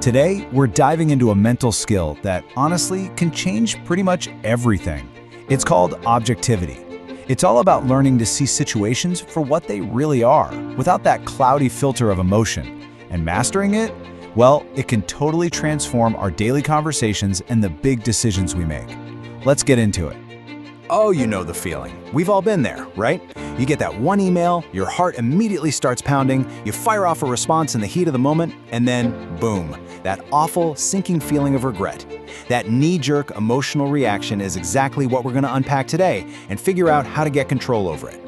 Today, we're diving into a mental skill that honestly can change pretty much everything. It's called objectivity. It's all about learning to see situations for what they really are, without that cloudy filter of emotion. And mastering it, well, it can totally transform our daily conversations and the big decisions we make. Let's get into it. Oh, you know the feeling. We've all been there, right? You get that one email, your heart immediately starts pounding, you fire off a response in the heat of the moment, and then, boom, that awful, sinking feeling of regret. That knee-jerk emotional reaction is exactly what we're going to unpack today and figure out how to get control over it.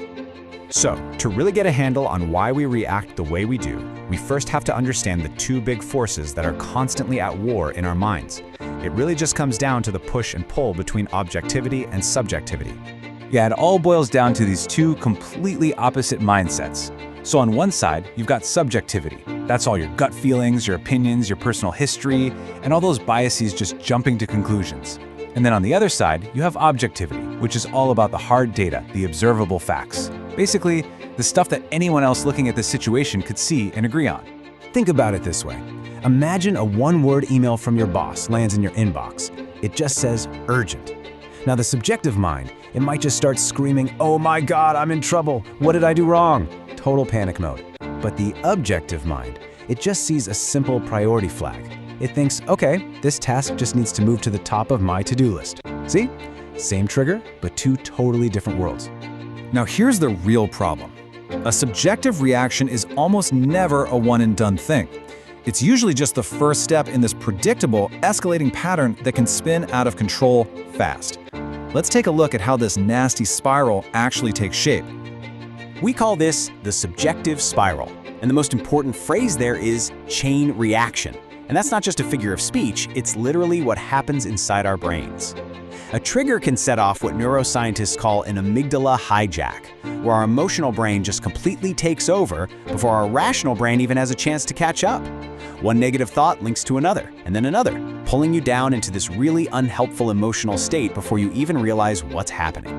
So, to really get a handle on why we react the way we do, we first have to understand the two big forces that are constantly at war in our minds. It really just comes down to the push and pull between objectivity and subjectivity. Yeah, it all boils down to these two completely opposite mindsets. So on one side, you've got subjectivity. That's all your gut feelings, your opinions, your personal history, and all those biases just jumping to conclusions. And then on the other side, you have objectivity, which is all about the hard data, the observable facts. Basically, the stuff that anyone else looking at the situation could see and agree on. Think about it this way. Imagine a one-word email from your boss lands in your inbox. It just says urgent. Now the subjective mind, it might just start screaming, "Oh my God, I'm in trouble. What did I do wrong?" Total panic mode. But the objective mind, it just sees a simple priority flag. It thinks, okay, this task just needs to move to the top of my to-do list. See? Same trigger, but two totally different worlds. Now here's the real problem. A subjective reaction is almost never a one-and-done thing. It's usually just the first step in this predictable, escalating pattern that can spin out of control fast. Let's take a look at how this nasty spiral actually takes shape. We call this the subjective spiral. And the most important phrase there is chain reaction. And that's not just a figure of speech, it's literally what happens inside our brains. A trigger can set off what neuroscientists call an amygdala hijack, where our emotional brain just completely takes over before our rational brain even has a chance to catch up. One negative thought links to another, and then another, pulling you down into this really unhelpful emotional state before you even realize what's happening.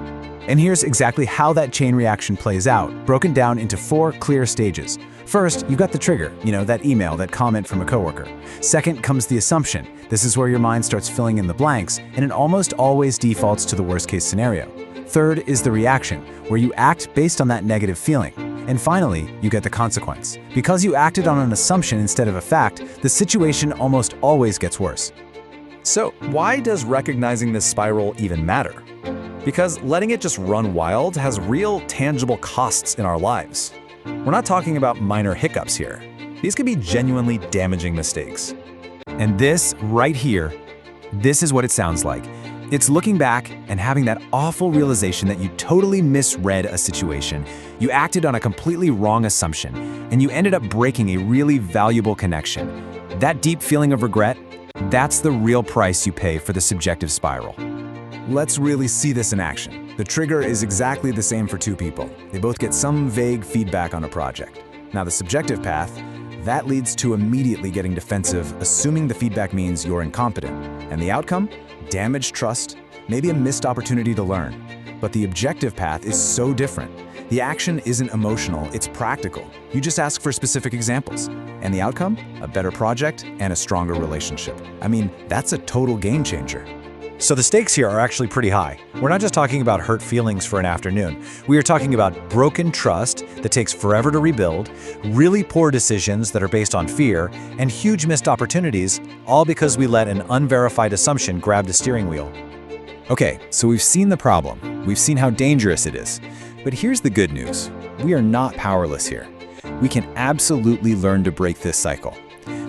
And here's exactly how that chain reaction plays out, broken down into 4 clear stages. First, you've got the trigger, that email, that comment from a coworker. Second comes the assumption. This is where your mind starts filling in the blanks, and it almost always defaults to the worst-case scenario. Third is the reaction, where you act based on that negative feeling. And finally, you get the consequence. Because you acted on an assumption instead of a fact, the situation almost always gets worse. So, why does recognizing this spiral even matter? Because letting it just run wild has real, tangible costs in our lives. We're not talking about minor hiccups here. These can be genuinely damaging mistakes. And this right here, this is what it sounds like. It's looking back and having that awful realization that you totally misread a situation. You acted on a completely wrong assumption, and you ended up breaking a really valuable connection. That deep feeling of regret, that's the real price you pay for the subjective spiral. Let's really see this in action. The trigger is exactly the same for two people. They both get some vague feedback on a project. Now the subjective path, that leads to immediately getting defensive, assuming the feedback means you're incompetent. And the outcome? Damaged trust, maybe a missed opportunity to learn. But the objective path is so different. The action isn't emotional, it's practical. You just ask for specific examples. And the outcome? A better project and a stronger relationship. I mean, that's a total game changer. So the stakes here are actually pretty high. We're not just talking about hurt feelings for an afternoon. We are talking about broken trust that takes forever to rebuild, really poor decisions that are based on fear, and huge missed opportunities, all because we let an unverified assumption grab the steering wheel. Okay, so we've seen the problem. We've seen how dangerous it is. But here's the good news. We are not powerless here. We can absolutely learn to break this cycle.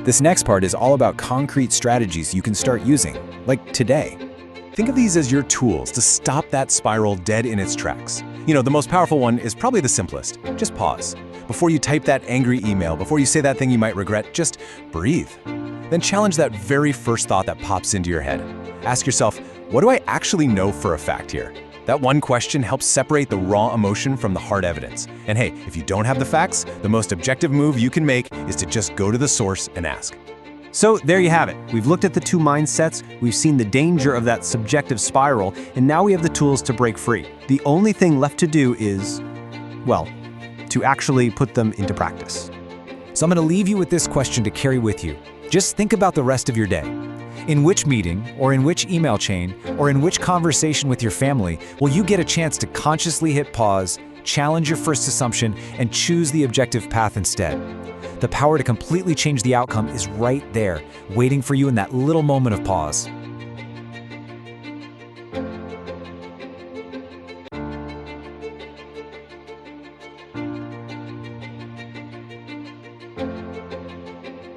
This next part is all about concrete strategies you can start using, like today. Think of these as your tools to stop that spiral dead in its tracks. The most powerful one is probably the simplest. Just pause. Before you type that angry email, before you say that thing you might regret, just breathe. Then challenge that very first thought that pops into your head. Ask yourself, what do I actually know for a fact here? That one question helps separate the raw emotion from the hard evidence. And hey, if you don't have the facts, the most objective move you can make is to just go to the source and ask. So there you have it. We've looked at the two mindsets, we've seen the danger of that subjective spiral, and now we have the tools to break free. The only thing left to do is, well, to actually put them into practice. So I'm going to leave you with this question to carry with you. Just think about the rest of your day. In which meeting, or in which email chain, or in which conversation with your family will you get a chance to consciously hit pause, challenge your first assumption, and choose the objective path instead? The power to completely change the outcome is right there, waiting for you in that little moment of pause.